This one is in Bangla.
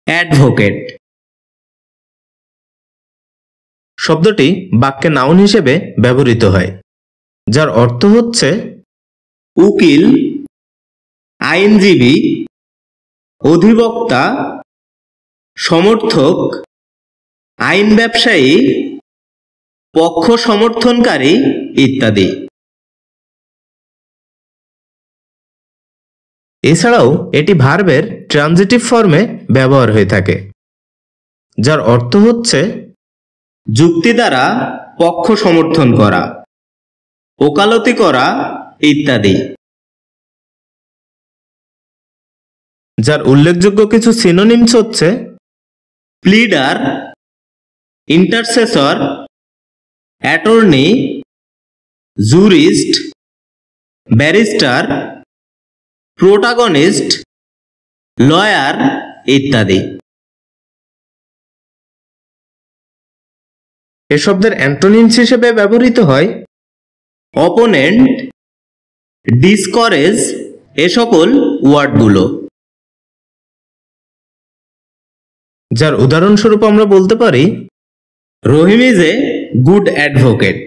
অ্যাডভোকেট শব্দটি বাক্যে নাউন হিসেবে ব্যবহৃত হয়, যার অর্থ হচ্ছে উকিল, আইনজীবী, অধিবক্তা, সমর্থক, আইন ব্যবসায়ী, পক্ষ সমর্থনকারী ইত্যাদি। এছাড়াও এটি ভার্বের ট্রানজিটিভ ফর্মে ব্যবহার হয়ে থাকে, যার অর্থ হচ্ছে যুক্তি দ্বারা পক্ষ সমর্থন করা, ওকালতি করা ইত্যাদি। যার উল্লেখযোগ্য কিছু সিনোনিমস হচ্ছে pleader, intercessor, attorney, jurist, barrister, protagonist, lawyer ইত্যাদি। এ শব্দের অ্যান্টোনিমস হিসেবে ব্যবহৃত হয় অপোনেন্ট, ডিসকরেজ এ সকল ওয়ার্ডগুলো। যার উদাহরণস্বরূপ আমরা বলতে পারি রহিম ইজ এ গুড অ্যাডভোকেট।